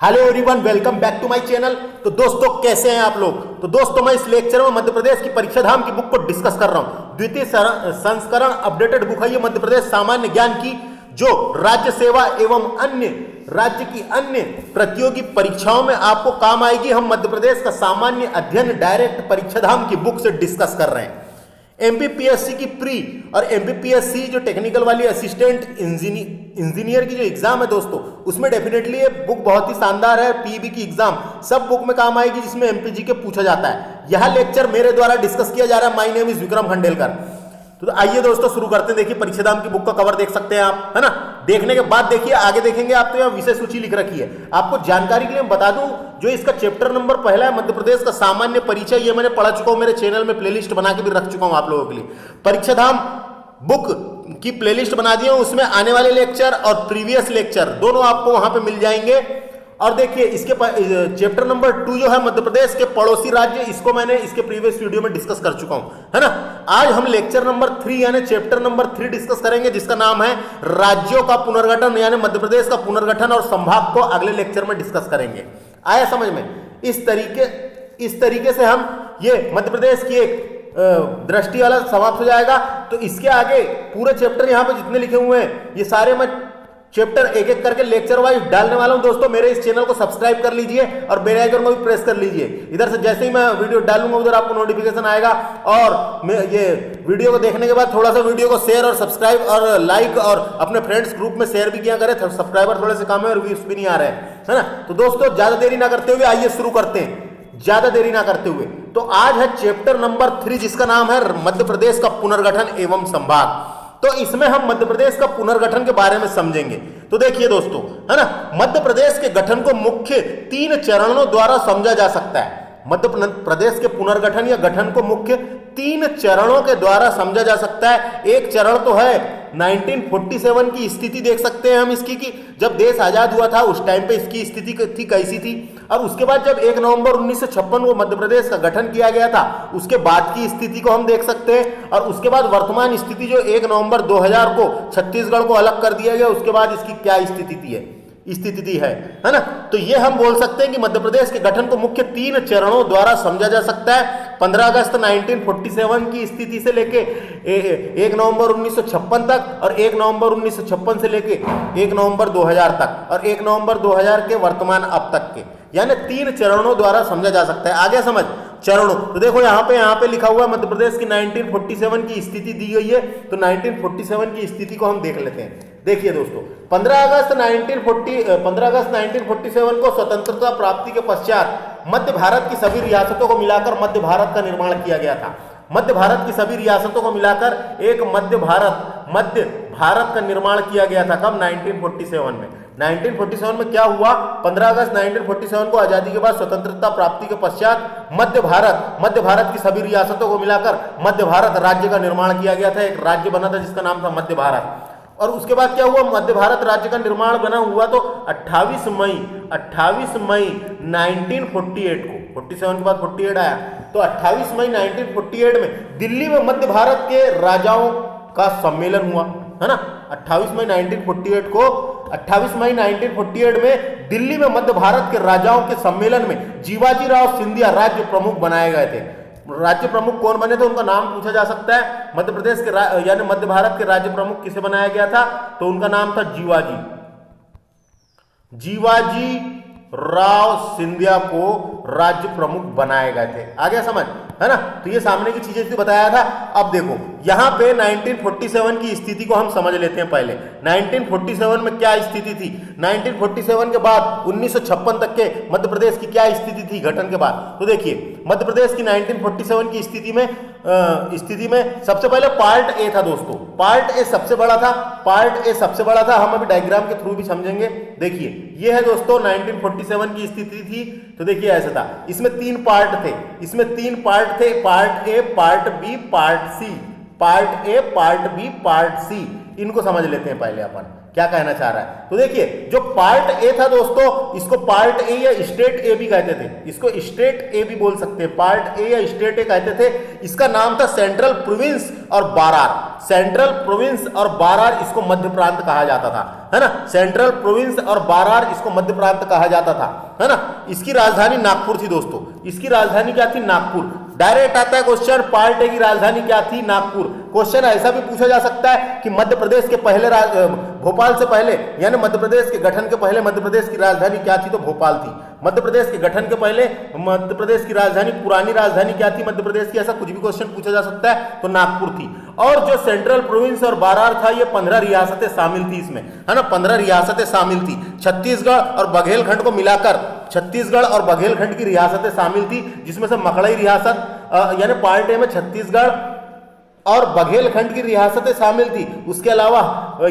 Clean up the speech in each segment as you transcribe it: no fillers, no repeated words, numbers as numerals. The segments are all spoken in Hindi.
Hello everyone, welcome back to my channel. तो दोस्तों कैसे हैं आप लोग। तो दोस्तों मैं इस लेक्चर में मध्य प्रदेश की परीक्षा धाम की बुक को डिस्कस कर रहा हूं। द्वितीय संस्करण अपडेटेड बुक है ये मध्य प्रदेश सामान्य ज्ञान की, जो राज्य सेवा एवं अन्य राज्य की अन्य प्रतियोगी परीक्षाओं में आपको काम आएगी। हम मध्य प्रदेश का सामान्य अध्ययन डायरेक्ट परीक्षा धाम की बुक से डिस्कस कर रहे हैं। एमपीपीएससी की प्री और एमपीपीएससी जो टेक्निकल वाली असिस्टेंट इंजीनियर की जो एग्जाम है दोस्तों, उसमें डेफिनेटली ये बुक बहुत ही शानदार है। पीबी की एग्जाम सब बुक में काम आएगी जिसमें एमपीजी के पूछा जाता है। यह लेक्चर मेरे द्वारा डिस्कस किया जा रहा है। My name is Vikram Khandelkar. तो आइए दोस्तों शुरू करते हैं। देखिए परीक्षा धाम की बुक का कवर देख सकते हैं आप, है ना। देखने के बाद देखिए आगे देखेंगे आप, तो यहाँ विषय सूची लिख रखी है। आपको जानकारी के लिए बता दूं, जो इसका चैप्टर नंबर पहला है मध्य प्रदेश का सामान्य परिचय, ये मैंने पढ़ा चुका हूं। मेरे चैनल में प्लेलिस्ट बना के भी रख चुका हूं आप लोगों के लिए। परीक्षा धाम बुक की प्लेलिस्ट बना दी है, उसमें आने वाले लेक्चर और प्रीवियस लेक्चर दोनों आपको वहां पे मिल जाएंगे। और देखिए इसके चैप्टर नंबर 2 जो है मध्य प्रदेश के पड़ोसी राज्य, इसको मैंने इसके प्रीवियस वीडियो में डिस्कस कर चुका हूं, है ना। आज हम लेक्चर नंबर 3 यानी चैप्टर नंबर 3 डिस्कस करेंगे, जिसका नाम है राज्यों का पुनर्गठन, यानी मध्य प्रदेश का पुनर्गठन और संभाग को अगले लेक्चर में डिस्कस करेंगे। आया समझ में। इस तरीके से हम ये मध्य प्रदेश की एक दृष्टि वाला समाप्त हो जाएगा। तो इसके आगे पूरे चैप्टर यहाँ पे जितने लिखे हुए हैं, ये सारे मैं चैप्टर एक एक करके लेक्चर वाइज डालने वाला हूं। दोस्तों मेरे इस चैनल को सब्सक्राइब कर लीजिए और बेल आइकन को भी प्रेस कर लीजिए। इधर से जैसे ही मैं वीडियो डालूंगा उधर आपको नोटिफिकेशन आएगा। और ये वीडियो को देखने के बाद थोड़ा सा वीडियो को शेयर और सब्सक्राइब और लाइक और अपने फ्रेंड्स ग्रुप में शेयर भी किया करें। सब्सक्राइबर थोड़े से कम है और व्यूज भी नहीं आ रहे हैं, है ना। तो दोस्तों ज्यादा देरी ना करते हुए आइए शुरू करते हैं। ज्यादा देरी ना करते हुए तो आज है चैप्टर नंबर 3, जिसका नाम है मध्य प्रदेश का पुनर्गठन एवं संभाग। तो इसमें हम मध्य प्रदेश का पुनर्गठन के बारे में समझेंगे। तो देखिए दोस्तों, है ना, मध्य प्रदेश के गठन को मुख्य 3 चरणों द्वारा समझा जा सकता है। मध्य प्रदेश के पुनर्गठन या गठन को मुख्य 3 चरणों के द्वारा समझा जा सकता है। एक चरण तो है 1947 की स्थिति, देख सकते हैं हम इसकी, कि जब देश आजाद हुआ था उस टाइम पे इसकी स्थिति थी कैसी थी। और उसके बाद जब 1 नवंबर 1956 को मध्य प्रदेश का गठन किया गया था, उसके बाद की स्थिति को हम देख सकते हैं। और उसके बाद वर्तमान स्थिति जो 1 नवंबर 2000 को छत्तीसगढ़ को अलग कर दिया गया, उसके बाद इसकी क्या स्थिति है ना। तो ये हम बोल सकते हैं कि मध्य प्रदेश के गठन को मुख्य 3 चरणों द्वारा समझा जा सकता है। 15 अगस्त 1947 की स्थिति से लेके 1 नवंबर 1956 तक, और 1 नवंबर 1956 से लेके 1 नवंबर 2000 तक, और 1 नवंबर 2000 के वर्तमान अब तक के, यानी 3 चरणों द्वारा समझा जा सकता है। आगे समझ चरणों। तो देखो यहाँ पे लिखा हुआ है मध्य प्रदेश की 1947 की स्थिति दी गई है। तो 1947 की स्थिति को हम देख लेते हैं। देखिए दोस्तों, 15 अगस्त 1947 को स्वतंत्रता प्राप्ति के पश्चात मध्य भारत की सभी रियासतों को मिलाकर मध्य भारत का निर्माण किया गया था। मध्य भारत की सभी रियासतों को मिलाकर एक मध्य भारत का निर्माण किया गया था। कब? 1947 में। 1947 में क्या हुआ? 15 अगस्त 1947 को आजादी के बाद स्वतंत्रता प्राप्ति के पश्चात मध्य भारत की सभी रियासतों को मिलाकर मध्य भारत राज्य का निर्माण किया गया था। एक राज्य बना था जिसका नाम था मध्य भारत। और उसके बाद क्या हुआ? मध्य भारत राज्य का निर्माण बना हुआ तो 28 मई 1948 को, 47 के बाद 48 आया, तो 28 मई 1948 में दिल्ली में मध्य भारत के राजाओं का सम्मेलन हुआ, है ना। 28 मई 1948 में दिल्ली में मध्य भारत के राजाओं के सम्मेलन में जीवाजी राव सिंधिया राज्य प्रमुख बनाए गए थे। राज्य प्रमुख कौन बने थे, उनका नाम पूछा जा सकता है। मध्य प्रदेश के यानी मध्य भारत के राज्य प्रमुख किसे बनाया गया था? तो उनका नाम था जीवाजी राव सिंधिया को राज्य प्रमुख बनाए गए थे। आ गया समझ, है ना। तो ये सामने की चीजें थी, बताया था। अब देखो यहां पे 1947 की स्थिति को हम समझ लेते हैं। पहले 1947 में क्या स्थिति थी, 1947 के बाद 1956 तक के मध्य प्रदेश की क्या स्थिति थी गठन के बाद। तो देखिए मध्य प्रदेश की 1947 की स्थिति में सबसे पहले पार्ट ए था दोस्तों। पार्ट ए सबसे बड़ा था। हम अभी डायग्राम के थ्रू भी समझेंगे। देखिए ये है दोस्तों 1947 की स्थिति थी। तो देखिए ऐसा था, इसमें 3 पार्ट थे। Part A, part B, part C. इनको समझ लेते हैं पहले अपन। क्या कहना चाह रहा है। तो देखिए जो पार्ट ए था दोस्तों, इसको पार्ट ए या स्टेट ए भी कहते थे, इसको स्टेट ए भी बोल सकते हैं, पार्ट ए या स्टेट ए कहते थे। इसका नाम था सेंट्रल प्रोविंस और बारार, सेंट्रल प्रोविंस और बारार इसको मध्य प्रांत कहा जाता था, है ना। सेंट्रल प्रोविंस और बारार इसको मध्य प्रांत कहा जाता था, है ना। इसकी राजधानी नागपुर थी दोस्तों, इसकी राजधानी क्या थी, नागपुर। डायरेक्ट आता है क्वेश्चन, पार्ट ए की राजधानी क्या थी, नागपुर। क्वेश्चन ऐसा भी पूछा जा सकता है कि मध्य प्रदेश के पहले भोपाल से पहले, यानी मध्य प्रदेश के गठन के पहले मध्य प्रदेश की राजधानी क्या थी, तो भोपाल थी। मध्य प्रदेश के गठन के पहले मध्य प्रदेश की राजधानी, पुरानी राजधानी क्या थी मध्य प्रदेश की, ऐसा कुछ भी क्वेश्चन पूछा जा सकता है, तो नागपुर थी। और जो सेंट्रल प्रोविंस और बारार था, ये 15 रियासतें शामिल थी इसमें, है ना, 15 रियासतें शामिल थी। छत्तीसगढ़ और बघेलखंड को मिलाकर छत्तीसगढ़ और बघेलखंड की रियासतें शामिल थी, जिसमें से मकड़ई रियासत यानी पार्ट ए में छत्तीसगढ़ और बघेलखंड की रियासतें शामिल थी। उसके अलावा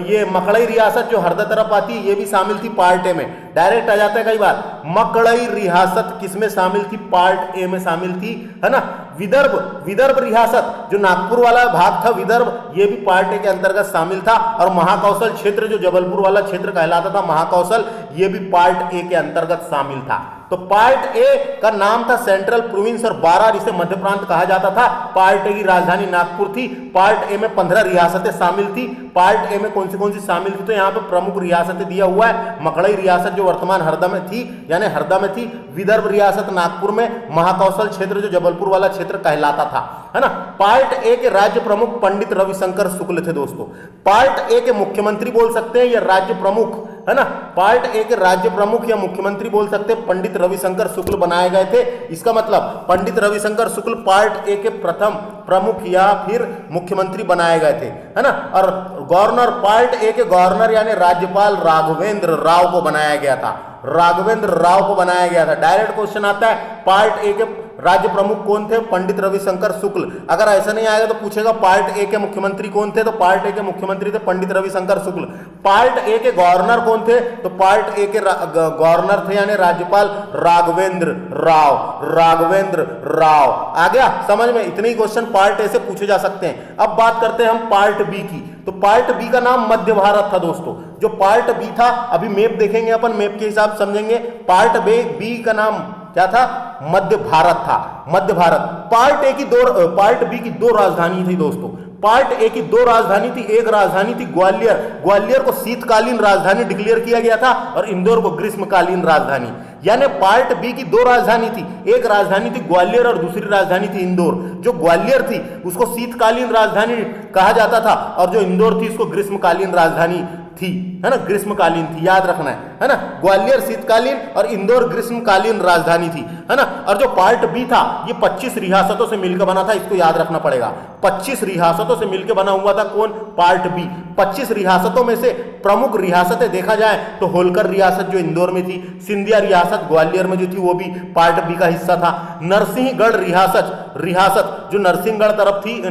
ये मकड़ई रियासत जो हरदा तरफ आती है, ये भी शामिल थी पार्ट ए में। डायरेक्ट आ जाता है कई बार, मकड़ई रियासत किसमें शामिल थी, पार्ट ए में शामिल थी, है ना। विदर्भ रियासत जो नागपुर वाला भाग था, विदर्भ, ये भी पार्ट ए के अंतर्गत शामिल था। और महाकौशल क्षेत्र जो जबलपुर वाला क्षेत्र कहलाता था, महाकौशल, ये भी पार्ट ए के अंतर्गत शामिल था। तो पार्ट ए का नाम था सेंट्रल प्रोविंस और बारार, इसे मध्य प्रांत कहा जाता था। पार्ट ए की राजधानी नागपुर थी। पार्ट ए में 15 रियासतें शामिल थी। पार्ट ए में कौन सी शामिल थी, तो यहाँ पे प्रमुख रियासतें दिया हुआ है। मकड़ई रियासत जो वर्तमान हरदा में थी, यानी हरदा में थी। विदर्भ रियासत नागपुर में। महाकौशल क्षेत्र जो जबलपुर वाला क्षेत्र कहलाता था, है ना। पार्ट ए के राज्य प्रमुख पंडित रविशंकर शुक्ल थे दोस्तों। पार्ट ए के मुख्यमंत्री बोल सकते हैं या राज्य प्रमुख, है ना। पार्ट ए के राज्य प्रमुख या मुख्यमंत्री बोल सकते हैं, पंडित रविशंकर शुक्ल बनाए गए थे। इसका मतलब पंडित रविशंकर शुक्ल पार्ट ए के प्रथम प्रमुख या फिर मुख्यमंत्री बनाए गए थे, है ना। और गवर्नर, पार्ट ए के गवर्नर यानी राज्यपाल राघवेंद्र राव को बनाया गया था, राघवेंद्र राव को बनाया गया था। डायरेक्ट क्वेश्चन आता है, पार्ट ए के राज्य प्रमुख कौन थे, पंडित रविशंकर शुक्ल। अगर ऐसा नहीं आएगा तो पूछेगा पार्ट ए के मुख्यमंत्री कौन थे, तो पार्ट ए के मुख्यमंत्री थे पंडित रविशंकर शुक्ल। पार्ट ए के गवर्नर कौन थे, तो पार्ट ए के गवर्नर थे यानी राज्यपाल राघवेंद्र राव, राघवेंद्र राव। आ गया समझ में, इतने ही क्वेश्चन पार्ट ए से पूछे जा सकते हैं। अब बात करते हैं हम पार्ट बी की। तो पार्ट बी का नाम मध्य भारत था दोस्तों। जो पार्ट बी था, अभी मैप देखेंगे अपन, मैप के हिसाब समझेंगे। पार्ट बी का नाम क्या था, मध्य भारत था, मध्य भारत। पार्ट बी की दो राजधानी थी दोस्तों। पार्ट ए की दो राजधानी थी, एक राजधानी थी ग्वालियर, ग्वालियर को शीतकालीन राजधानी डिक्लेयर किया गया था, और इंदौर को ग्रीष्मकालीन राजधानी। यानी पार्ट बी की दो राजधानी थी, एक राजधानी थी ग्वालियर और दूसरी राजधानी थी इंदौर। जो ग्वालियर थी उसको शीतकालीन राजधानी कहा जाता था, और जो इंदौर थी उसको ग्रीष्मकालीन राजधानी थी, है ना, ग्रीष्मकालीन थी, याद रखना है ना। ग्वालियर शीतकालीन और इंदौर ग्रीष्मकालीन राजधानी थी, है ना। और जो पार्ट बी था, ये 25 रियासतों से मिलकर बना था, इसको याद रखना पड़ेगा। 25 रियासतों से मिलकर बना हुआ था कौन, पार्ट बी। 25 रियासतों में से प्रमुख रियासतें देखा जाए तो होलकर रियासत जो इंदौर में थी, सिंधिया रियासत ग्वालियर में जो थी वो भी पार्ट बी का हिस्सा था। नरसिंहगढ़ रियासत जो नरसिंहगढ़ तरफ थी,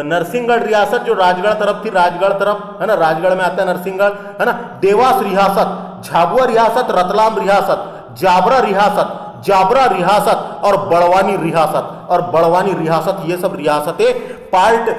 नरसिंहगढ़ रियासत जो राजगढ़ तरफ थी, राजगढ़ तरफ, है ना, राजगढ़ में आता है नरसिंहगढ़, है ना। देवास रियासत, झाबुआ रियासत, रतलाम रियासत, जाबरा रियासत और बड़वानी रियासत, ये सब रियासतें पार्ट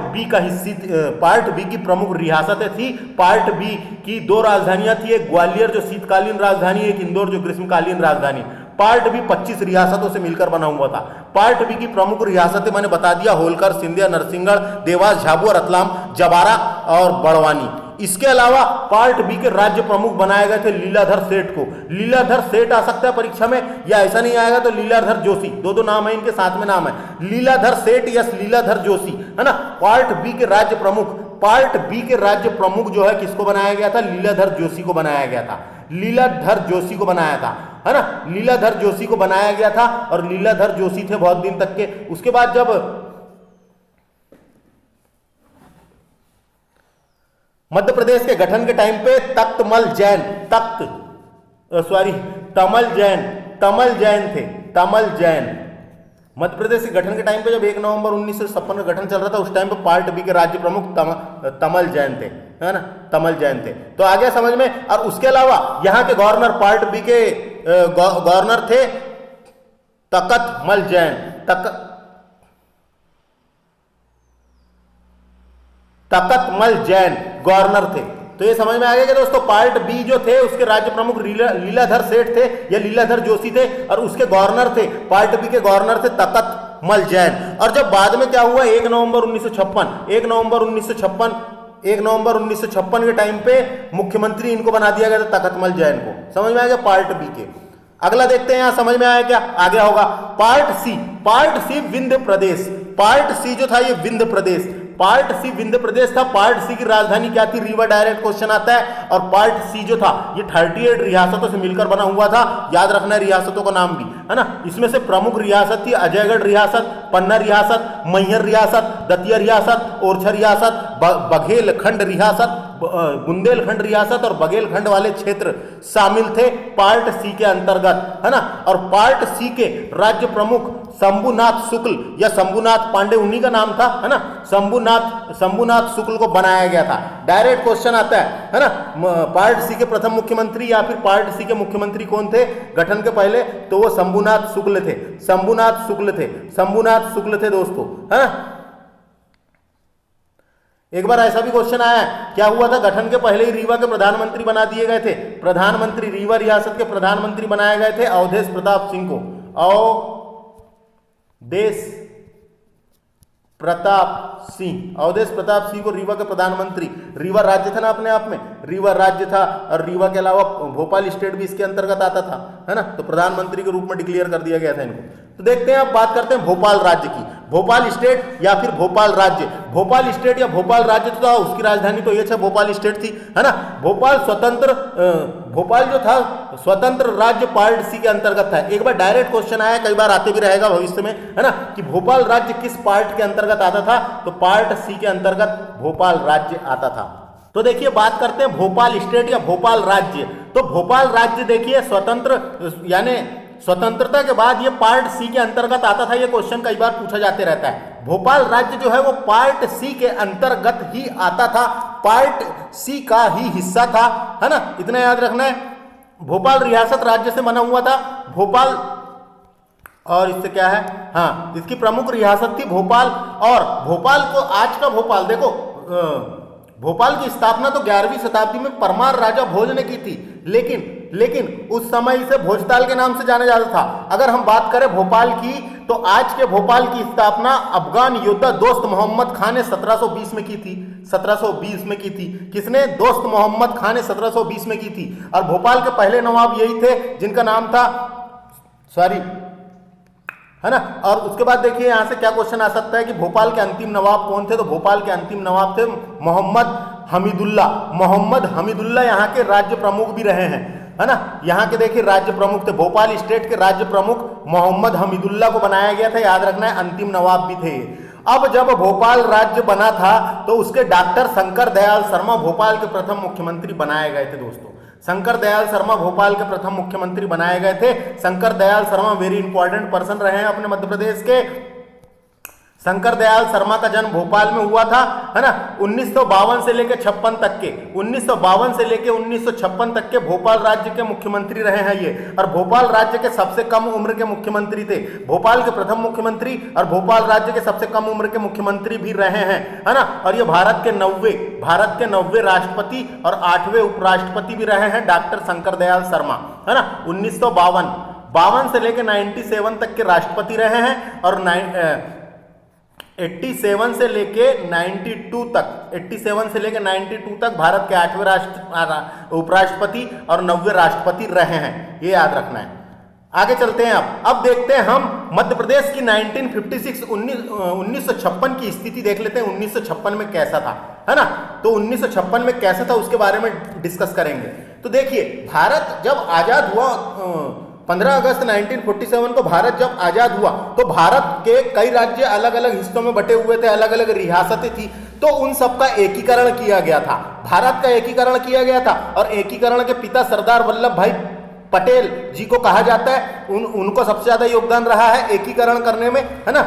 बी का हिस्सी, पार्ट बी की प्रमुख रियासतें थी। पार्ट बी की दो राजधानियां थी, एक ग्वालियर जो शीतकालीन राजधानी, एक इंदौर जो ग्रीष्मकालीन राजधानी। पार्ट बी 25 रियासतों से मिलकर बना हुआ था। पार्ट बी की प्रमुख रियासतें मैंने बता दिया, होलकर, सिंधिया, नरसिंहगढ़, देवास, झाबुआ, रतलाम, जबारा और बड़वानी। इसके अलावा पार्ट बी के राज्य प्रमुख बनाए गए थे लीलाधर सेठ को। लीलाधर सेठ आ सकता है परीक्षा में, या ऐसा नहीं आएगा तो लीलाधर जोशी, दो नाम है इनके, साथ में नाम है लीलाधर सेठ या लीलाधर जोशी, है ना। पार्ट बी के राज्य प्रमुख जो है किसको बनाया गया था, लीलाधर जोशी को बनाया गया था, लीलाधर जोशी को बनाया था, है ना, लीलाधर जोशी को बनाया गया था। और लीलाधर जोशी थे बहुत दिन तक के। उसके बाद जब मध्य प्रदेश के गठन के टाइम पे तमल जैन थे, तमल जैन। मध्य प्रदेश के गठन के टाइम पे जब 1 नवंबर 1956 का गठन चल रहा था, उस टाइम पे पार्ट बी के राज्य प्रमुख तमल जैन थे, है ना, तमल जैन थे। तो आ गया समझ में। और उसके अलावा यहाँ के गवर्नर, पार्ट बी के गवर्नर थे तकतमल जैन, तकतमल जैन गवर्नर थे। तो ये समझ में आ गया कि दोस्तों पार्ट बी जो थे उसके राज्य प्रमुख लीलाधर सेठ थे या लीलाधर जोशी थे, और उसके गवर्नर थे, पार्ट बी के गवर्नर थे तकतमल जैन। और जब बाद में क्या हुआ, 1 नवंबर 1956 के टाइम पे मुख्यमंत्री इनको बना दिया गया था तकतमल जैन को। समझ में आ गया पार्ट बी के। अगला देखते हैं, यहां समझ में आया क्या, आ गया होगा। Part C Vindhya Pradesh. Part C जो था ये विंध्य प्रदेश, पार्ट सी विंध्य प्रदेश था। पार्ट सी की राजधानी क्या थी, रीवा, डायरेक्ट क्वेश्चन आता है। और पार्ट सी जो था ये 38 रियासतों से मिलकर बना हुआ था, याद रखना है रियासतों का नाम भी, है ना। इसमें से प्रमुख रियासत थी अजयगढ़ रियासत, पन्ना रियासत, मैहर रियासत, दतिया रियासत, ओरछा रियासत, बघेलखंड रियासत, बुंदेलखंड रियासत और बघेलखंड वाले क्षेत्र शामिल थे पार्ट सी के अंतर्गत, है ना। और पार्ट सी के राज्य प्रमुख शंभुनाथ शुक्ल या शंभुनाथ पांडे, उन्हीं का नाम था, है ना। शंभुनाथ शुक्ल को बनाया गया था। डायरेक्ट क्वेश्चन आता है ना। पार्ट सी के प्रथम मुख्यमंत्री या फिर पार्ट सी के मुख्यमंत्री कौन थे गठन के पहले, तो वो शंभुनाथ शुक्ल थे दोस्तों, है ना। एक बार ऐसा भी क्वेश्चन आया, क्या हुआ था, गठन के पहले ही रीवा के प्रधानमंत्री बना दिए गए थे। प्रधानमंत्री, रीवा रियासत के प्रधानमंत्री बनाए गए थे अवधेश प्रताप सिंह को। अवधेश प्रताप सिंह को रीवा के प्रधानमंत्री, रीवा राज्य था ना अपने आप में, रीवा राज्य था, और रीवा के अलावा भोपाल स्टेट भी इसके अंतर्गत आता था, है ना। तो प्रधानमंत्री के रूप में डिक्लेयर कर दिया गया था इनको। तो देखते हैं, अब बात करते हैं भोपाल राज्य की। भोपाल स्टेट या फिर भोपाल राज्य, भोपाल स्टेट या भोपाल राज्य तो था, उसकी राजधानी तो ये था, भोपाल स्टेट थी, है ना। भोपाल जो था स्वतंत्र राज्य पार्ट सी के अंतर्गत था। एक बार डायरेक्ट क्वेश्चन आया, कई बार आते भी रहेगा भविष्य में, है ना, कि भोपाल राज्य किस पार्ट के अंतर्गत आता था, तो पार्ट सी के अंतर्गत भोपाल राज्य आता था। तो देखिए बात करते हैं भोपाल स्टेट या भोपाल राज्य। तो भोपाल राज्य देखिए स्वतंत्र, यानी स्वतंत्रता के बाद ये पार्ट सी के अंतर्गत आता था। ये क्वेश्चन कई बार पूछा जाते रहता है। भोपाल राज्य जो है वो पार्ट सी के अंतर्गत ही आता था, पार्ट सी का ही हिस्सा था, है ना, इतना याद रखना है। भोपाल रियासत राज्य से बना हुआ था भोपाल, और इससे क्या है, हाँ, इसकी प्रमुख रियासत थी भोपाल। और भोपाल को, आज का भोपाल देखो, भोपाल की स्थापना तो 11वीं शताब्दी में परमार राजा भोज ने की थी, लेकिन उस समय इसे भोजताल के नाम से जाना जाता था। अगर हम बात करें भोपाल की, तो आज के भोपाल की स्थापना अफगान योद्धा दोस्त मोहम्मद खान ने 1720 में की थी। 1720 में की थी। किसने? दोस्त मोहम्मद खान ने 1720 में की थी। और भोपाल के पहले नवाब यही थे, जिनका नाम था, है ना। और उसके बाद देखिए यहां से क्या क्वेश्चन आ सकता है कि भोपाल के अंतिम नवाब कौन थे, तो भोपाल के अंतिम नवाब थे मोहम्मद हमीदुल्ला यहाँ के राज्य प्रमुख भी रहे हैं, है ना। यहाँ के देखिए राज्य प्रमुख थे, भोपाल स्टेट के राज्य प्रमुख मोहम्मद हमीदुल्ला को बनाया गया था, याद रखना है, अंतिम नवाब भी थे। अब जब भोपाल राज्य बना था तो उसके डॉक्टर शंकर दयाल शर्मा भोपाल के प्रथम मुख्यमंत्री बनाए गए थे दोस्तों। शंकर दयाल शर्मा भोपाल के प्रथम मुख्यमंत्री बनाए गए थे। Shankar Dayal Sharma very important person रहे हैं अपने मध्य प्रदेश के। शंकर दयाल शर्मा का जन्म भोपाल में हुआ था, है ना, 1952 से लेकर 56 तक के 1956 तक के भोपाल राज्य के मुख्यमंत्री रहे हैं ये। और भोपाल राज्य के सबसे कम उम्र के मुख्यमंत्री थे, भोपाल के प्रथम मुख्यमंत्री और भोपाल राज्य के सबसे कम उम्र के मुख्यमंत्री भी रहे हैं, है ना। और ये भारत के 90 राष्ट्रपति और 8वें उपराष्ट्रपति भी रहे हैं डॉक्टर शंकर दयाल शर्मा, है ना। 1952 से लेकर 97 तक के राष्ट्रपति रहे हैं, और 87 से लेके 92 तक भारत के 8वें उपराष्ट्रपति और 90वें राष्ट्रपति रहे हैं, ये याद रखना है। आगे चलते हैं। अब देखते हैं हम मध्य प्रदेश की 1956 की स्थिति देख लेते हैं। 1956 में कैसा था, है ना। तो 1956 में कैसा था उसके बारे में डिस्कस करेंगे। तो देखिए भारत जब आजाद हुआ, 15 अगस्त 1947 को भारत जब आजाद हुआ, तो भारत के कई राज्य अलग अलग हिस्सों में बटे हुए थे, अलग अलग रियासतें थी। तो उन सबका एकीकरण किया गया था, भारत का एकीकरण किया गया था। और एकीकरण के पिता सरदार वल्लभ भाई पटेल जी को कहा जाता है, उनको सबसे ज्यादा योगदान रहा है एकीकरण करने में, है ना।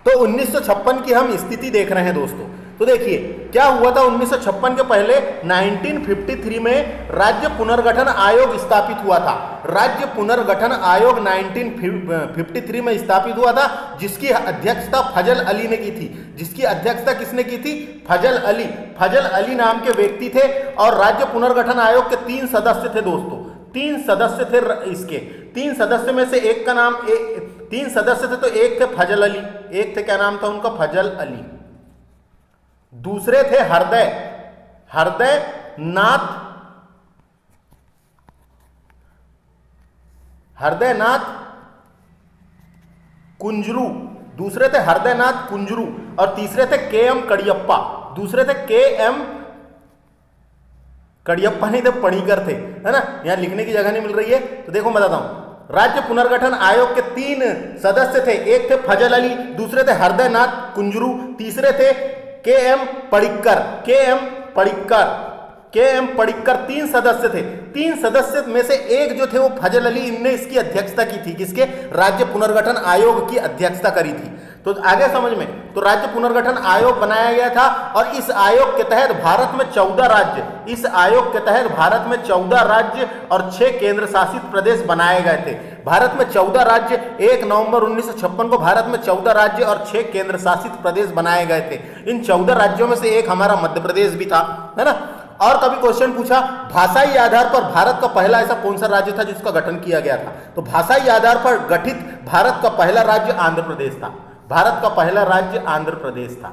तो 1956 की हम स्थिति देख रहे हैं दोस्तों। तो देखिए क्या हुआ था 1956 के पहले 1953 में राज्य पुनर्गठन आयोग स्थापित हुआ था। राज्य पुनर्गठन आयोग 1953 में स्थापित हुआ था, जिसकी अध्यक्षता फजल अली ने की थी। जिसकी अध्यक्षता किसने की थी? फजल अली। फजल अली नाम के व्यक्ति थे और राज्य पुनर्गठन आयोग के 3 सदस्य थे दोस्तों। 3 सदस्य थे इसके। 3 सदस्य में से एक का नाम 3 सदस्य थे, तो एक थे फजल अली, एक थे क्या नाम था उनका? फजल अली। दूसरे थे हृदय नाथ कुंजरू। दूसरे थे हृदयनाथ कुंजरू और तीसरे थे के.एम. कड़ियप्पा। दूसरे थे के.एम. कड़ियप्पा नहीं थे, पणिकर थे, है ना। यहां लिखने की जगह नहीं मिल रही है, तो देखो मैं बताता हूं। राज्य पुनर्गठन आयोग के 3 सदस्य थे। एक थे फजल अली, दूसरे थे हृदयनाथ कुंजरू, तीसरे थे के.एम. पडिक्कर। 3 सदस्य थे। 3 सदस्य में से एक जो थे वो फजल अली, इनने इसकी अध्यक्षता की थी। किसके? राज्य पुनर्गठन आयोग की अध्यक्षता करी थी। तो आगे समझ में, तो राज्य पुनर्गठन आयोग बनाया गया था और इस आयोग के तहत भारत में 14 राज्य, इस आयोग के तहत भारत में 14 राज्य और 6 केंद्र शासित प्रदेश बनाए गए थे। भारत में 14 राज्य, 1 नवंबर 1956 को भारत में 14 राज्य और 6 केंद्र शासित प्रदेश बनाए गए थे। इन 14 राज्यों में से एक हमारा मध्य प्रदेश भी था, है ना। और कभी क्वेश्चन पूछा भाषाई आधार पर भारत का पहला ऐसा कौन सा राज्य था जिसका गठन किया गया था? तो भाषाई आधार पर गठित भारत का पहला राज्य आंध्र प्रदेश था। भारत का पहला राज्य आंध्र प्रदेश था।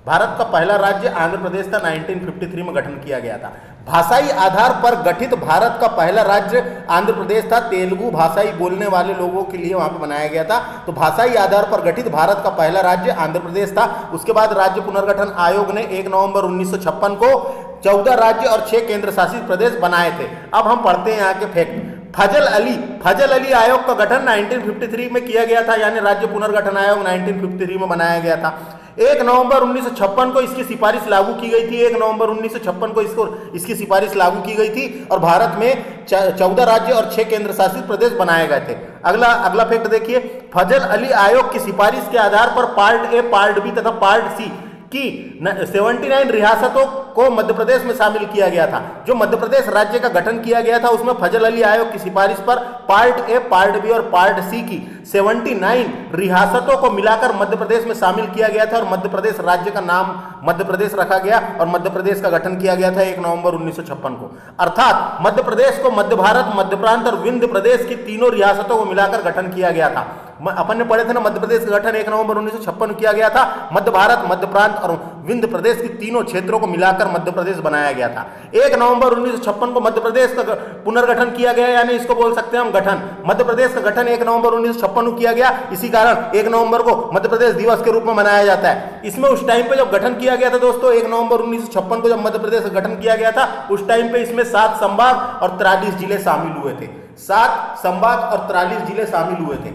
भारत का पहला राज्य आंध्र प्रदेश था। 1953 में गठन किया गया था। भाषाई आधार पर गठित भारत का पहला राज्य आंध्र प्रदेश था। तेलुगु भाषाई बोलने वाले लोगों के लिए वहां पर बनाया गया था। तो भाषाई आधार पर गठित भारत का पहला राज्य आंध्र प्रदेश था। उसके बाद राज्य पुनर्गठन आयोग ने 1 नवंबर 1956 को 14 राज्य और 6 केंद्र शासित प्रदेश बनाए थे। अब हम पढ़ते हैं यहाँ के फैक्ट। फजल अली आयोग का गठन 1953 में किया गया था, यानी राज्य पुनर्गठन आयोग 1953 में बनाया गया था। 1 नवंबर 1956 को इसकी सिफारिश लागू की गई थी। 1 नवंबर 1956 को इसकी सिफारिश लागू की गई थी और भारत में 14 राज्य और 6 केंद्र शासित प्रदेश बनाए गए थे। अगला फैक्ट देखिए, फजल अली आयोग की सिफारिश के आधार पर पार्ट ए, पार्ट बी तथा पार्ट सी की 79 रियासतों को मध्य प्रदेश में शामिल किया गया था। जो मध्य प्रदेश राज्य का गठन किया गया था उसमें फजल अली आयोग की सिफारिश पर पार्ट ए, पार्ट बी और पार्ट सी की 79 रियासतों को मिलाकर मध्य प्रदेश में शामिल किया गया था और मध्य प्रदेश राज्य का नाम मध्य प्रदेश रखा गया और मध्य प्रदेश का गठन किया गया था 1 नवंबर 1956 को। अर्थात मध्य प्रदेश को मध्य भारत, मध्य प्रांत और विंध्य प्रदेश की तीनों रियासतों को मिलाकर गठन किया गया था। अपन ने पढ़े थे ना, मध्य प्रदेश का गठन 1 नवंबर 1956 किया गया था। मध्य भारत, मध्य प्रांत और विंध्य प्रदेश की तीनों क्षेत्रों को मिलाकर मध्य प्रदेश बनाया गया था। 1 नवंबर 1956 को मध्य प्रदेश का पुनर्गठन किया गया, यानी इसको बोल सकते हैं हम गठन। मध्य प्रदेश का गठन 1 नवंबर 1956 को किया गया। इसी कारण 1 नवंबर को मध्य प्रदेश दिवस के रूप में मनाया जाता है। इसमें उस टाइम पे जब गठन किया गया था दोस्तों, 1 नवंबर 1956 को जब मध्य प्रदेश का गठन किया गया था, उस टाइम पे इसमें 7 संभाग और 43 जिले शामिल हुए थे। 7 संभाग और 43 जिले शामिल हुए थे।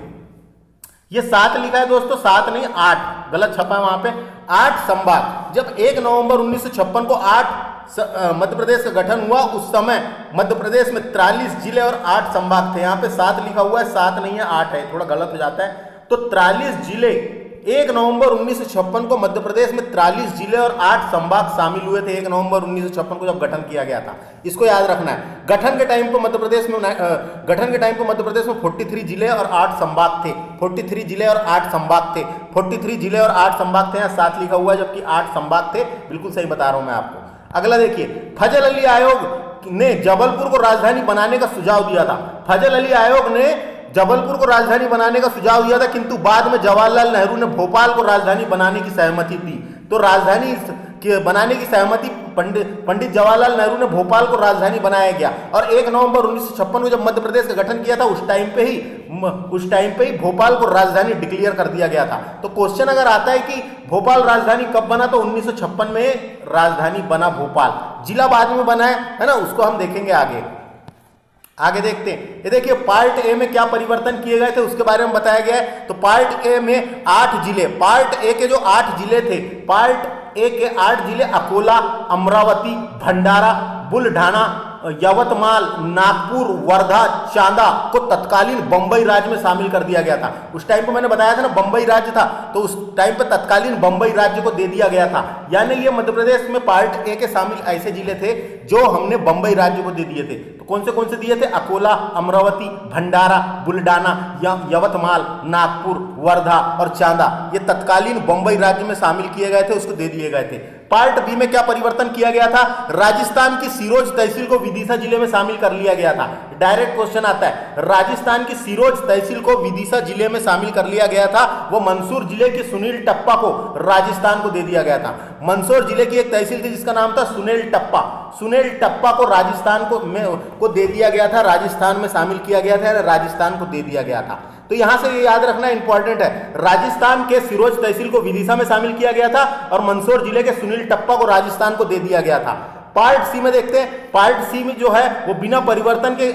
ये 7 लिखा है दोस्तों, 7 नहीं 8, गलत छपा है वहां पे। 8 संभाग। जब 1 नवंबर 1956 को 8 मध्य प्रदेश का गठन हुआ, उस समय मध्य प्रदेश में 43 जिले और 8 संभाग थे। यहाँ पे 7 लिखा हुआ है, 7 नहीं है 8 है, थोड़ा गलत हो जाता है। तो 43 जिले 1 नवंबर 1956 को मध्य प्रदेश में 43 जिले और 8 संभाग शामिल हुए थे 1 नवंबर 1956 को जब गठन किया गया था। इसको याद रखना है। गठन के टाइम पे मध्य प्रदेश में 43 जिले और 8 संभाग थे। 43 जिले और 8 संभाग थे। 43 जिले और 8 संभाग थे। यहाँ 7 लिखा हुआ है जबकि 8 संभाग थे। बिल्कुल सही बता रहा हूं मैं आपको। अगला देखिए, फजल अली आयोग ने जबलपुर को राजधानी बनाने का सुझाव दिया था। फजल अली आयोग ने जबलपुर को राजधानी बनाने का सुझाव दिया था, किंतु बाद में जवाहरलाल नेहरू ने भोपाल को राजधानी बनाने की सहमति दी। तो राजधानी बनाने की सहमति पंडित जवाहरलाल नेहरू ने भोपाल को राजधानी बनाया गया और 1 नवंबर 1956 को जब मध्य प्रदेश का गठन किया था उस टाइम पे ही भोपाल को राजधानी डिक्लेयर कर दिया गया था। तो क्वेश्चन अगर आता है कि भोपाल राजधानी कब बना, तो 1956 में राजधानी बना भोपाल। जिला बाद में बना है ना, उसको हम देखेंगे आगे देखते हैं। ये देखिए, पार्ट ए में क्या परिवर्तन किए गए थे उसके बारे में बताया गया है। तो पार्ट ए में 8 जिले, पार्ट ए के जो 8 जिले थे, पार्ट ए के 8 जिले अकोला, अमरावती, भंडारा, बुलढाना, यवतमाल, नागपुर, वर्धा, चांदा को तत्कालीन बंबई राज्य में शामिल कर दिया गया था। उस टाइम पे मैंने बताया था ना बंबई राज्य था, तो उस टाइम पे तत्कालीन बंबई राज्य को दे दिया गया था। यानी ये मध्य प्रदेश में पार्ट ए के शामिल ऐसे जिले थे जो हमने बंबई राज्य को दे दिए थे। तो कौन से दिए थे? अकोला, अमरावती, भंडारा, बुल्डाना, यवतमाल, नागपुर, वर्धा और चांदा, ये तत्कालीन बंबई राज्य में शामिल किए गए थे, उसको दे दिए गए थे। पार्ट बी में क्या परिवर्तन किया गया था? राजस्थान की सिरोज तहसील को विदिशा जिले में शामिल कर लिया गया था। डायरेक्ट क्वेश्चन आता है, राजस्थान की सिरोज तहसील को विदिशा जिले में शामिल कर लिया गया था। वो मंदसौर जिले के सुनील टप्पा को राजस्थान को दे दिया गया था। मंदसौर जिले की एक तहसील थी जिसका नाम था सुनील टप्पा। सुनील टप्पा को राजस्थान को दे दिया गया था, राजस्थान में शामिल किया गया था, राजस्थान को दे दिया गया था। तो यहां से ये याद रखना इंपॉर्टेंट है, राजस्थान के सिरोज तहसील को विदिशा में शामिल किया गया था और मंदसौर जिले के सुनील टप्पा को राजस्थान को दे दिया गया था। पार्ट सी में देखते हैं, पार्ट सी में जो है वो बिना परिवर्तन के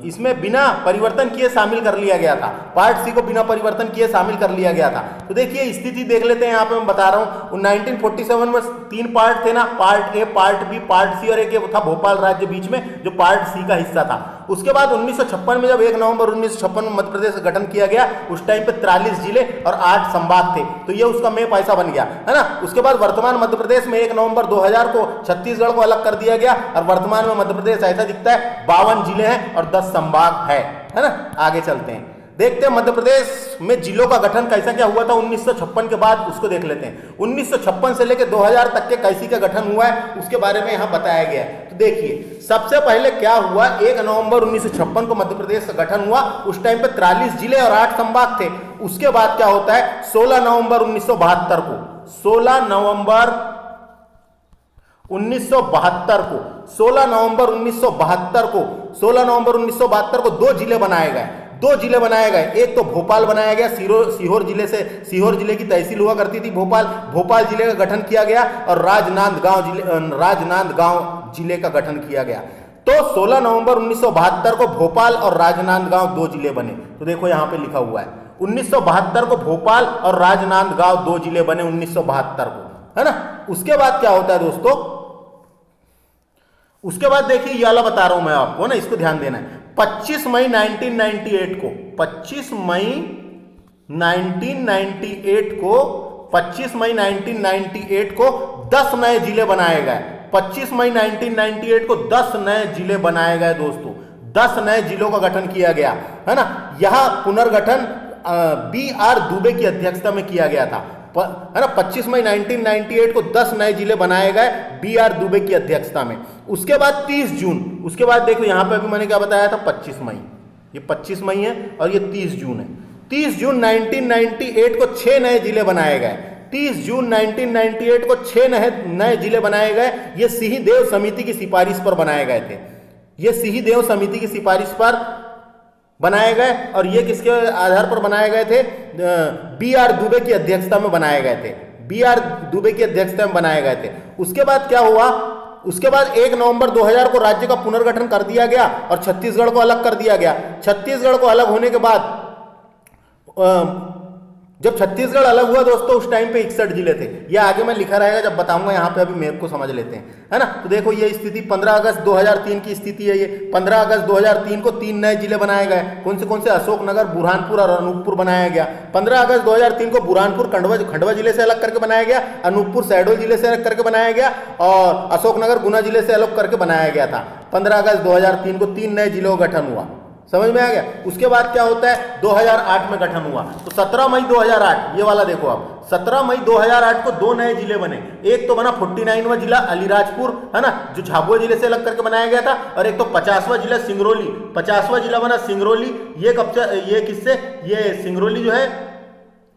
इसमें बिना परिवर्तन किए शामिल कर लिया गया था। पार्ट सी को बिना परिवर्तन किए शामिल कर लिया गया था। तो देखिए स्थिति देख लेते हैं, यहाँ पे मैं बता रहा हूँ 1947 में 3 पार्ट थे ना, part A, part B, part C, और एक ये था भोपाल राज्य बीच में जो पार्ट सी का हिस्सा था। उसके बाद 1956 में जब 1 नवंबर 1956 में मध्य प्रदेश का गठन किया गया, उस टाइम पे 43 जिले और 8 संभाग थे, तो ये उसका मैप ऐसा बन गया है ना। उसके बाद वर्तमान मध्य प्रदेश में 1 नवंबर 2000 को छत्तीसगढ़ को अलग कर दिया गया और वर्तमान में मध्य प्रदेश ऐसा दिखता है, 52 जिले हैं और 10 संभाग है ना। आगे चलते हैं, देखते हैं मध्य प्रदेश में जिलों का गठन कैसा क्या हुआ था 1956 के बाद, उसको देख लेते हैं। 1956 से लेकर 2000 तक के कैसी का गठन हुआ है उसके बारे में यहां बताया गया है। तो देखिए सबसे पहले क्या हुआ, 1 नवंबर 1956 को मध्य प्रदेश का गठन हुआ। उस टाइम पे 43 जिले और 8 संभाग थे। उसके बाद क्या होता है, 16 नवंबर 1972 को 16 नवंबर 1972 को 2 जिले बनाए गए। 2 जिले बनाए गए, एक तो भोपाल बनाया गया, सीहोर जिले की तहसील हुआ करती थी भोपाल जिले का गठन किया गया और राजनांदगांव जिले का गठन किया गया। तो 16 नवंबर 1972 को भोपाल और राजनांदगांव 2 जिले बने। तो देखो यहां पे लिखा हुआ है 1972 को भोपाल और राजनांदगांव 2 जिले बने 1972 को, है ना। उसके बाद क्या होता है दोस्तों, उसके बाद देखिए ये वाला बता रहा हूं मैं आपको ना, इसको ध्यान देना है। 25 मई 1998 को 25 मई 1998 को 10 नए जिले बनाए गए। 25 मई 1998 को 10 नए जिले बनाए गए दोस्तों, 10 नए जिलों का गठन किया गया, है ना। यह पुनर्गठन BR दुबे की अध्यक्षता में किया गया था, है ना। 25 मई 1998 को 10 नए जिले बनाए गए BR दुबे की अध्यक्षता में। उसके बाद 30 जून, उसके बाद देखो यहां पे अभी मैंने क्या बताया था 25 मई, ये 25 मई है और ये 30 जून है। 30 जून 1998 को 6 नए जिले बनाए गए। 30 जून 1998 को 6 नए जिले बनाए गए। ये सिंहदेव समिति की सिफारिश पर बनाए गए थे, ये सिंहदेव समिति की सिफारिश पर बनाए गए और ये किसके आधार पर बनाए गए थे, BR दुबे की अध्यक्षता में बनाए गए थे, BR दुबे की अध्यक्षता में बनाए गए थे। उसके बाद क्या हुआ, उसके बाद 1 नवंबर 2000 को राज्य का पुनर्गठन कर दिया गया और छत्तीसगढ़ को अलग कर दिया गया। छत्तीसगढ़ को अलग होने के बाद जब छत्तीसगढ़ अलग हुआ दोस्तों, उस टाइम पे 61 जिले थे। ये आगे मैं लिखा रहेगा जब बताऊंगा, यहाँ पे अभी मैप को समझ लेते हैं, है ना। तो देखो ये स्थिति 15 अगस्त 2003 की स्थिति है। ये 15 अगस्त 2003 को 3 नए जिले बनाए गए। कौन से अशोकनगर, बुरहानपुर और अनूपपुर बनाया गया। 15 अगस्त 2003 को बुरहानपुर खंडवा जिले से अलग करके बनाया गया, अनूपपुर शहडोल जिले से अलग करके बनाया गया और अशोकनगर गुना जिले से अलग करके बनाया गया था। 15 अगस्त 2003 को 3 नए जिलों का गठन हुआ, समझ में आ गया। उसके बाद क्या होता है, 2008 में गठन हुआ। तो 17 मई 2008, ये वाला देखो आप, 17 मई 2008 को 2 नए जिले बने। एक तो बना 49वां जिला अलीराजपुर, है ना, जो झाबुआ जिले से अलग करके बनाया गया था, और एक तो 50वां जिला सिंगरौली, 50वां जिला बना सिंगरौली। ये किससे, ये सिंगरौली जो है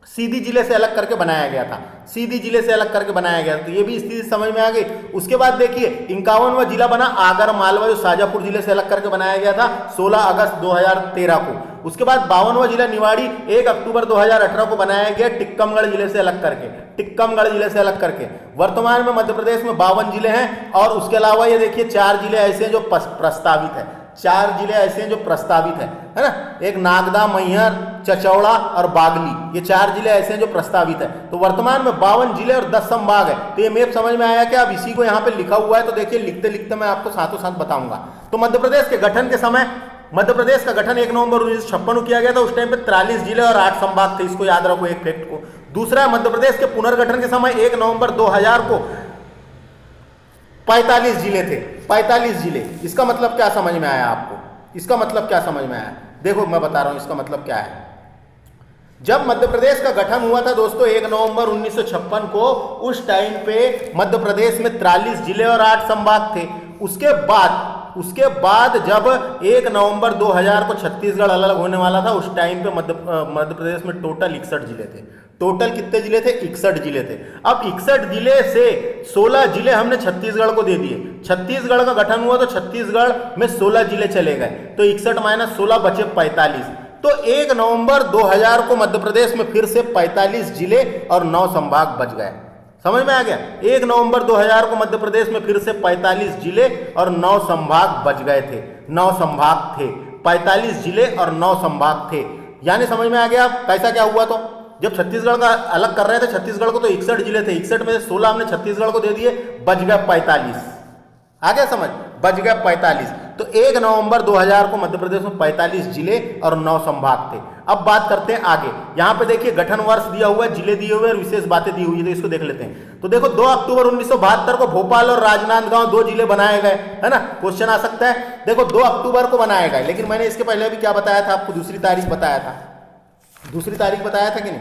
सीधी जिले से अलग करके बनाया गया था, सीधी जिले से अलग करके बनाया गया। तो ये भी स्थिति समझ में आ गई। उसके बाद देखिए 51वां जिला बना आगर मालवा, जो शाजापुर जिले से अलग करके बनाया गया था 16 अगस्त 2013 को। उसके बाद 52वां जिला निवाड़ी 1 अक्टूबर 2018 को बनाया गया टिक्कमगढ़ जिले से अलग करके, टिक्कमगढ़ जिले से अलग करके। वर्तमान में मध्य प्रदेश में 52 जिले हैं और उसके अलावा ये देखिए 4 जिले ऐसे हैं जो प्रस्तावित है, 4 जिले ऐसे हैं जो प्रस्तावित है ना। एक नागदा, मैहर, चचौड़ा और बागली, ये 4 जिले ऐसे हैं जो प्रस्तावित है। तो वर्तमान में 52 जिले और 10 संभाग है। तो ये मैप समझ में आया क्या? अब इसी को यहाँ पे लिखा हुआ है, तो देखिए लिखते लिखते मैं आपको साथों साथ बताऊंगा। तो मध्य प्रदेश के गठन के समय, मध्य प्रदेश का गठन 1 नवंबर 1956 को किया गया था। उस टाइम पे 43 जिले और 8 संभाग थे, इसको याद रखो एक फैक्ट को। दूसरा, मध्य प्रदेश के पुनर्गठन के समय 1 नवंबर 2000 को 45 जिले थे, 45 जिले। इसका मतलब क्या समझ में आया आपको? इसका मतलब क्या समझ में आया? देखो मैं बता रहा हूं इसका मतलब क्या है। जब मध्य प्रदेश का गठन हुआ था दोस्तों 1 नवंबर 1956 को, उस टाइम पे मध्य प्रदेश में 43 जिले और 8 संभाग थे। उसके बाद जब 1 नवंबर 2000 को छत्तीसगढ़ अलग होने वाला था, उस टाइम पे मध्य प्रदेश में टोटल 61 जिले थे। टोटल कितने जिले थे? 61 जिले थे। अब 61 जिले से 16 जिले हमने छत्तीसगढ़ को दे दिए। छत्तीसगढ़ का गठन हुआ तो छत्तीसगढ़ में 16 जिले चले गए, तो 61 माइनस 16 बचे 45। तो 1 नवंबर 2000 को मध्य प्रदेश में फिर से 45 जिले और 9 संभाग बच गए। समझ में आ गया? 1 नवंबर 2000 को मध्य प्रदेश में फिर से 45 जिले और 9 संभाग बच गए थे। 9 संभाग थे, 45 जिले और 9 संभाग थे। यानी समझ में आ गया कैसा क्या हुआ? तो जब छत्तीसगढ़ का अलग कर रहे थे छत्तीसगढ़ को, तो 61 जिले थे, 61 में से 16 हमने छत्तीसगढ़ को दे दिए, बच गया 45। आ गया समझ? बच गया 45। तो 1 नवंबर 2000 को मध्य प्रदेश में 45 जिले और 9 संभाग थे। अब बात करते हैं आगे। यहां पे देखिए गठन वर्ष दिया हुआ है, जिले दिए हुए और विशेष बातें दी हुई है, तो इसको देख लेते हैं। तो देखो 2 अक्टूबर 1972 को भोपाल और राजनांदगांव 2 जिले बनाए गए, है ना। क्वेश्चन आ सकता है। देखो 2 अक्टूबर को बनाए गए, लेकिन मैंने इसके पहले भी क्या बताया था आपको? दूसरी तारीख बताया था। दूसरी तारीख बताया था कि नहीं?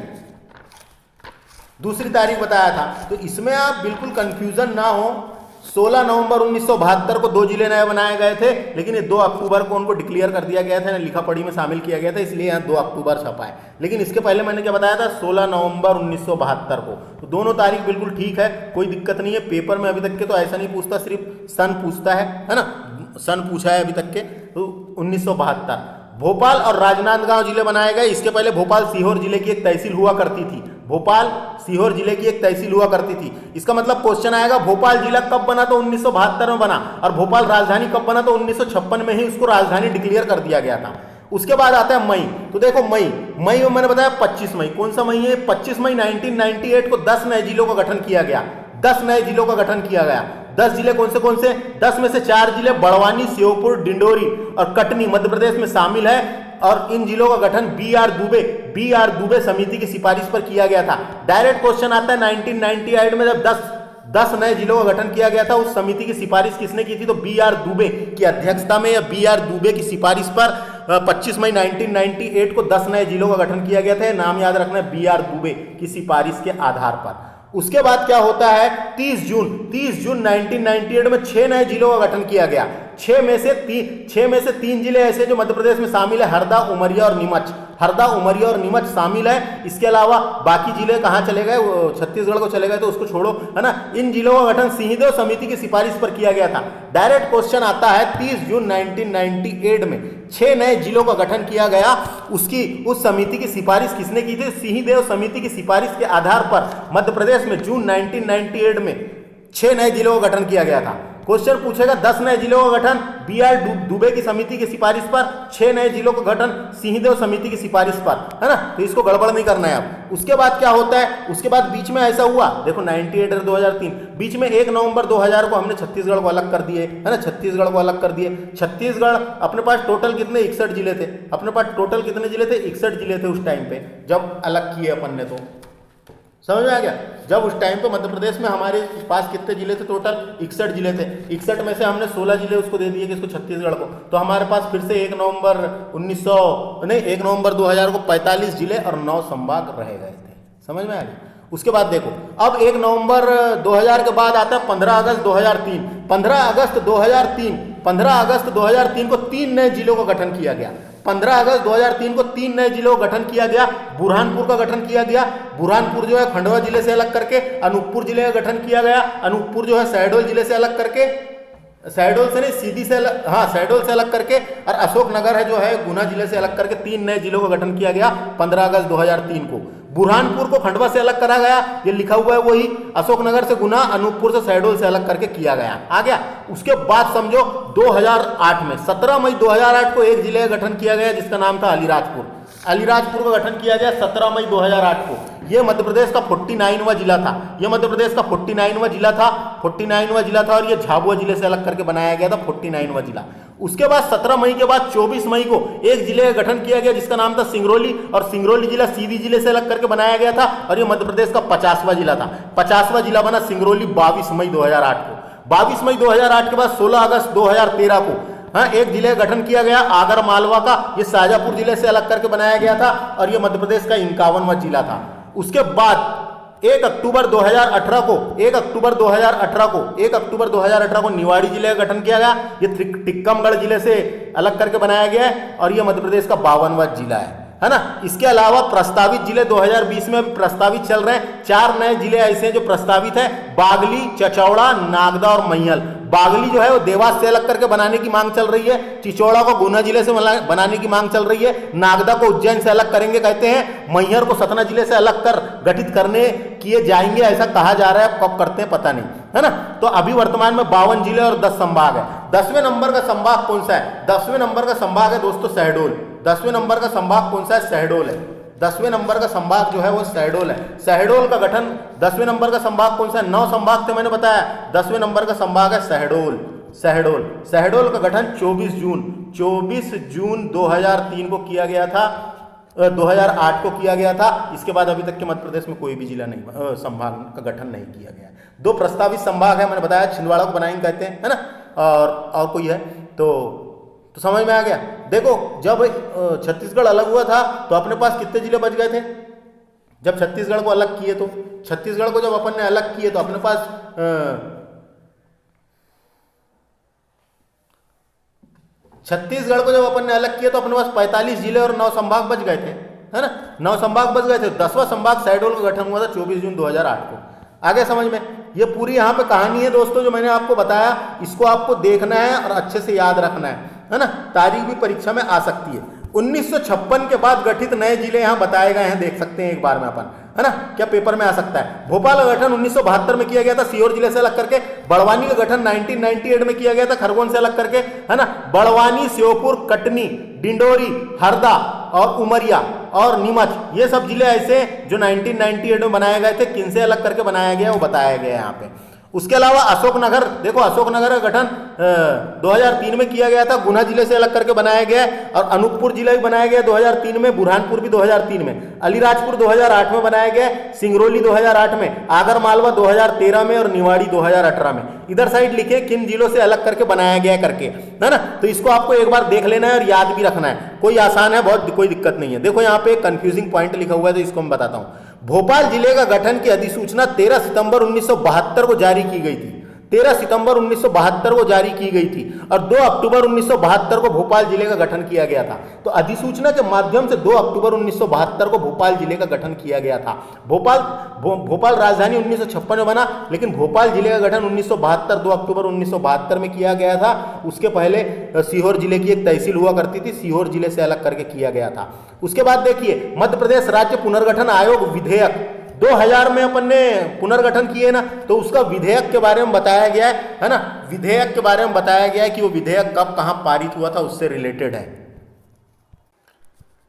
दूसरी तारीख बताया था। तो इसमें आप बिल्कुल कंफ्यूजन ना हो। 16 नवंबर 1972 को 2 जिले नए बनाए गए थे, लेकिन ये 2 अक्टूबर को उनको डिक्लेयर कर दिया गया था, लिखा पढ़ी में शामिल किया गया था, इसलिए यहाँ 2 अक्टूबर छपा है। लेकिन इसके पहले मैंने क्या बताया था? 16 नवंबर 1972 को। तो दोनों तारीख बिल्कुल ठीक है, कोई दिक्कत नहीं है। पेपर में अभी तक के तो ऐसा नहीं पूछता, सिर्फ सन पूछता है ना। सन पूछा है अभी तक के। तो 1972 भोपाल और राजनांदगांव जिले बनाए गए। इसके पहले भोपाल सीहोर जिले की एक तहसील हुआ करती थी। भोपाल सीहोर जिले की एक तहसील हुआ करती थी। इसका मतलब क्वेश्चन आएगा भोपाल जिला कब बना? तो 1972 में बना। और भोपाल राजधानी कब बना? तो 1956 में ही उसको राजधानी डिक्लेयर कर दिया गया था। उसके बाद आता है मई। तो देखो मई में मैंने बताया 25 मई। कौन सा मई है? 25 मई 1998 को 10 नए जिलों का गठन किया गया। 10 नए जिलों का गठन किया गया। 10 जिले कौन से? 10 में से 4 जिले बड़वानी, श्योपुर, डिंडोरी और कटनी मध्य प्रदेश में शामिल है। और इन जिलों का गठन बी.आर. दुबे समिति की सिफारिश पर किया गया था। डायरेक्ट क्वेश्चन आता है 1998 में जब 10 नए जिलों का गठन किया गया था, उस समिति की सिफारिश किसने की थी? तो बी.आर. दुबे की अध्यक्षता में या बी.आर. दुबे की सिफारिश पर 25 मई 1998 को 10 नए जिलों का गठन किया गया था। नाम याद रखना है, बी.आर. दुबे की सिफारिश के आधार पर। उसके बाद क्या होता है? 30 जून 1998 में 6 नए जिलों का गठन किया गया। 6 में से 3 जिले ऐसे जो मध्य प्रदेश में शामिल है, हरदा, उमरिया और नीमच। हरदा, उमरिया और नीमच शामिल है। इसके अलावा बाकी जिले कहाँ चले गए? छत्तीसगढ़ को चले गए, तो उसको छोड़ो, है ना। इन जिलों का गठन सिंहदेव समिति की सिफारिश पर किया गया था। डायरेक्ट क्वेश्चन आता है 30 जून 1998 में 6 नए जिलों का गठन किया गया। उस समिति की सिफारिश किसने की थी? सिंहदेव समिति की सिफारिश के आधार पर मध्य प्रदेश में जून 1998 में 6 नए जिलों का गठन किया गया था। क्वेश्चन पूछेगा 10 नए जिलों का गठन बी.आर. दुबे की समिति की सिफारिश पर, 6 नए जिलों का गठन सिंहदेव समिति की सिफारिश पर, है ना। तो इसको गड़बड़ नहीं करना है अब। उसके बाद क्या होता है? उसके बाद बीच में ऐसा हुआ, देखो 98 और 2003, बीच में 1 नवंबर 2000 को हमने छत्तीसगढ़ को अलग कर दिए, है ना। छत्तीसगढ़ को अलग कर दिए। छत्तीसगढ़ अपने पास टोटल कितने? 61 जिले थे। अपने पास टोटल कितने जिले थे? 61 जिले थे उस टाइम पे जब अलग किए अपन ने। तो समझ में आ गया? जब उस टाइम पे मध्य प्रदेश में हमारे पास कितने जिले थे? टोटल 61 जिले थे। 61 में से हमने 16 जिले उसको दे दिए किसको? छत्तीसगढ़ को। तो हमारे पास फिर से 1 नवंबर 2000 को 45 जिले और 9 संभाग रह गए थे। समझ में आ गया? उसके बाद देखो अब 1 नवंबर 2000 के बाद आता है 15 अगस्त 2003। 15 अगस्त 2003 को 3 नए जिलों का गठन किया गया। 15 अगस्त 2003 को 3 नए जिलों का गठन किया गया। बुरहानपुर का गठन किया गया। बुरहानपुर जो है खंडवा जिले से अलग करके अनूपपुर जिले का गठन किया गया। अनूपपुर जो है शहडोल जिले से अलग करके, शहडोल से नहीं सीधी से अलग, हाँ शहडोल से अलग करके, और अशोकनगर है जो है गुना जिले से अलग करके 3 नए जिलों का गठन किया गया 15 अगस्त 2003 को। बुरहानपुर को खंडवा से अलग करा गया, ये लिखा हुआ है वही। अशोकनगर से गुना, अनूपपुर से शहडोल से अलग करके किया गया। आ गया। उसके बाद समझो 2008 में 17 मई 2008 को एक जिले का गठन किया गया जिसका नाम था अलीराजपुर। अलीराजपुर का गठन किया गया 17 मई 2008 को। यह मध्य प्रदेश का 49वां जिला था। यह मध्य प्रदेश का 49वां जिला था, 49वां जिला था और यह झाबुआ जिले से अलग करके बनाया गया था 49वां जिला। उसके बाद 17 मई के बाद 24 मई को एक जिले का गठन किया गया जिसका नाम था सिंगरौली, और सिंगरौली जिला सीधी जिले से अलग करके बनाया गया था और यह मध्य प्रदेश का 50वां जिला था। 50वां जिला बना सिंगरौली 22 मई 2008 को। 22 मई 2008 के बाद 16 अगस्त 2013 को एक जिले का गठन किया गया आगर मालवा का, ये शाजापुर जिले से अलग करके बनाया गया था और यह मध्य प्रदेश का 51वां जिला था। उसके बाद 1 अक्टूबर 2018 को 1 अक्टूबर 2018 को निवाड़ी जिले का गठन किया गया। ये टिक्कमगढ़ जिले से अलग करके बनाया गया है और यह मध्य प्रदेश का 52वां जिला है ना। इसके अलावा प्रस्तावित जिले 2020 में अभी प्रस्तावित चल रहे हैं। 4 नए जिले ऐसे हैं जो प्रस्तावित है, बागली, चचौड़ा, नागदा और मैहल। बागली जो है वो देवास से अलग करके बनाने की मांग चल रही है, चिचौड़ा को गुना जिले से बनाने की मांग चल रही है, नागदा को उज्जैन से अलग करेंगे कहते हैं, मैहर को सतना जिले से अलग कर गठित करने किए जाएंगे ऐसा कहा जा रहा है। कब करते हैं पता नहीं, है ना। तो अभी वर्तमान में 52 जिले और 10 संभाग है। 10वें नंबर का संभाग कौन सा है? 10वें नंबर का संभाग है दोस्तों शहडोल। 10वें नंबर का संभाग कौन सा है? शहडोल है। 10वें नंबर का संभाग जो है वो शहडोल है। शहडोल का गठन 10वें नंबर का संभाग कौन सा है? 9 संभाग थे मैंने बताया, 10वें नंबर का संभाग है शहडोल। शहडोल का गठन 24 जून 2003 को किया गया था, 2008 को किया गया था। इसके बाद अभी तक के मध्य प्रदेश में कोई भी जिला नहीं, संभाग का गठन नहीं किया गया। 2 प्रस्तावित संभाग है, मैंने बताया छिंदवाड़ा को बनाएंगे कहते हैं, है ना, और कोई है तो समझ में आ गया। देखो जब छत्तीसगढ़ अलग हुआ था तो अपने पास कितने जिले बच गए थे? जब छत्तीसगढ़ को अलग किए तो छत्तीसगढ़ को जब अपन ने अलग किए तो अपने पास छत्तीसगढ़ को जब अपन ने अलग किया तो अपने पास 45 जिले और 9 संभाग बच गए थे, है ना। 9 संभाग बच गए थे। 10वां संभाग शहडोल का गठन हुआ था 24 जून 2008 को। आगे समझ में, ये पूरी यहाँ पे कहानी है दोस्तों जो मैंने आपको बताया, इसको आपको देखना है और अच्छे से याद रखना है ना। तारीख भी परीक्षा में आ सकती है। 1956 के बाद गठित नए जिले यहाँ बताए गए हैं, देख सकते हैं एक बार में अपन, है ना, क्या पेपर में आ सकता है। भोपाल का गठन 1972 में किया गया था सीहोर जिले से अलग करके। बड़वानी का गठन 1998 में किया गया था खरगोन से अलग करके, है ना। बड़वानी, श्योपुर, कटनी, डिंडोरी, हरदा और उमरिया और नीमच, ये सब जिले ऐसे जो 1998 में बनाए गए थे। किन से अलग करके बनाया गया वो बताया गया है यहाँ पे। उसके अलावा अशोकनगर, देखो अशोकनगर का गठन 2003 में किया गया था, गुना जिले से अलग करके बनाया गया और अनूपपुर जिला भी बनाया गया 2003 में, बुरहानपुर भी 2003 में, अलीराजपुर 2008 में बनाया गया, सिंगरौली 2008 में, आगर मालवा 2013 में और निवाड़ी 2018 में। इधर साइड लिखे किन जिलों से अलग करके बनाया गया करके, है ना। तो इसको आपको एक बार देख लेना है और याद भी रखना है। कोई आसान है, बहुत कोई दिक्कत नहीं है। देखो यहाँ पे कंफ्यूजिंग पॉइंट लिखा हुआ है तो इसको मैं बताता हूँ। भोपाल जिले का गठन की अधिसूचना 13 सितंबर 1972 को जारी की गई थी। 13 सितंबर 1972 को जारी की गई थी और 2 अक्टूबर 1972 को भोपाल जिले का गठन किया गया था। तो अधिसूचना के माध्यम से 2 अक्टूबर 1972 को भोपाल जिले का गठन किया गया था। भोपाल राजधानी 1956 में बना, लेकिन भोपाल जिले का गठन 1972 2 अक्टूबर 1972 में किया गया था। उसके पहले सीहोर जिले की एक तहसील हुआ करती थी, सीहोर जिले से अलग करके किया गया था। उसके बाद देखिए मध्य प्रदेश राज्य पुनर्गठन आयोग विधेयक 2000 में अपन ने पुनर्गठन किए ना, तो उसका विधेयक के बारे में बताया गया है ना। विधेयक के बारे में बताया गया है कि वो विधेयक कब कहां पारित हुआ था, उससे रिलेटेड है।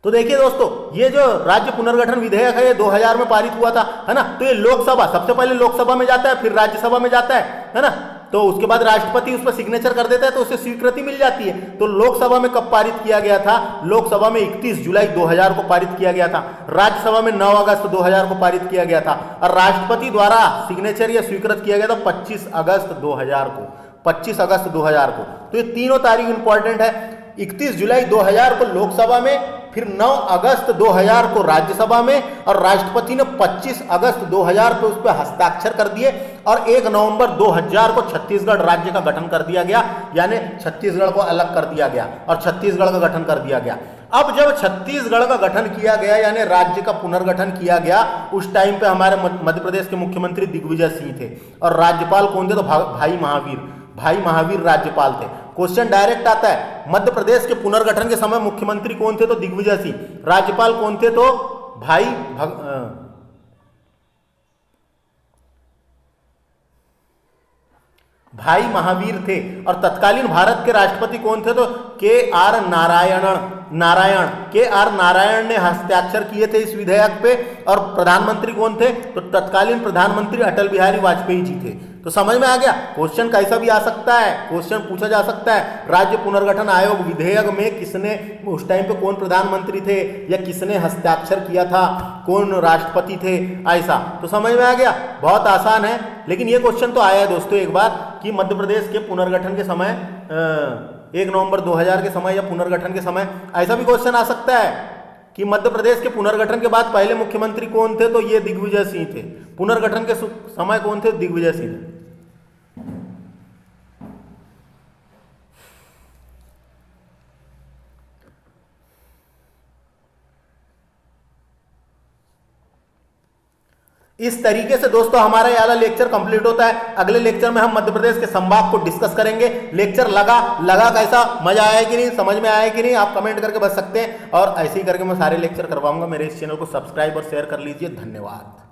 तो देखिए दोस्तों, ये जो राज्य पुनर्गठन विधेयक है ये 2000 में पारित हुआ था, है ना। तो ये लोकसभा, सबसे पहले लोकसभा में जाता है, फिर राज्यसभा में जाता है ना। तो उसके बाद राष्ट्रपति उस पर सिग्नेचर कर देता है तो उसे स्वीकृति मिल जाती है। तो लोकसभा में कब पारित किया गया था? लोकसभा में 31 जुलाई 2000 को पारित किया गया था। राज्यसभा में 9 अगस्त 2000 को पारित किया गया था और राष्ट्रपति द्वारा सिग्नेचर या स्वीकृत किया गया था 25 अगस्त 2000 को। 25 अगस्त 2000 को। तो ये तीनों तारीख इंपॉर्टेंट है। 31 जुलाई 2000 को लोकसभा में, फिर 9 अगस्त 2000 को राज्यसभा में और राष्ट्रपति ने 25 अगस्त 2000 को उस पर हस्ताक्षर कर दिए और 1 नवंबर 2000 को छत्तीसगढ़ राज्य का गठन कर दिया गया, यानी छत्तीसगढ़ को अलग कर दिया गया और छत्तीसगढ़ का गठन कर दिया गया। अब जब छत्तीसगढ़ का गठन किया गया यानी राज्य का पुनर्गठन किया गया, उस टाइम पे हमारे मध्य प्रदेश के मुख्यमंत्री दिग्विजय सिंह थे और राज्यपाल कौन थे? तो भाई महावीर राज्यपाल थे। क्वेश्चन डायरेक्ट आता है, मध्य प्रदेश के पुनर्गठन के समय मुख्यमंत्री कौन थे? तो दिग्विजय सिंह। राज्यपाल कौन थे? तो भाई महावीर थे। और तत्कालीन भारत के राष्ट्रपति कौन थे? तो के.आर. नारायण ने हस्ताक्षर किए थे इस विधेयक पे। और प्रधानमंत्री कौन थे? तो तत्कालीन प्रधानमंत्री अटल बिहारी वाजपेयी जी थे। तो समझ में आ गया, क्वेश्चन कैसा भी आ सकता है, क्वेश्चन पूछा जा सकता है राज्य पुनर्गठन आयोग विधेयक में किसने उस टाइम पे कौन प्रधानमंत्री थे या किसने हस्ताक्षर किया था, कौन राष्ट्रपति थे, ऐसा। तो समझ में आ गया, बहुत आसान है। लेकिन ये क्वेश्चन तो आया है दोस्तों एक बार कि मध्य प्रदेश के पुनर्गठन के समय 1 नवंबर 2000 के समय या पुनर्गठन के समय ऐसा भी क्वेश्चन आ सकता है कि मध्य प्रदेश के पुनर्गठन के बाद पहले मुख्यमंत्री कौन थे? तो ये दिग्विजय सिंह थे। पुनर्गठन के समय कौन थे? दिग्विजय सिंह थे। इस तरीके से दोस्तों हमारा ये वाला लेक्चर कंप्लीट होता है। अगले लेक्चर में हम मध्य प्रदेश के संभाग को डिस्कस करेंगे। लेक्चर लगा कैसा, मजा आया कि नहीं, समझ में आया कि नहीं, आप कमेंट करके बता सकते हैं। और ऐसे ही करके मैं सारे लेक्चर करवाऊंगा। मेरे इस चैनल को सब्सक्राइब और शेयर कर लीजिए। धन्यवाद।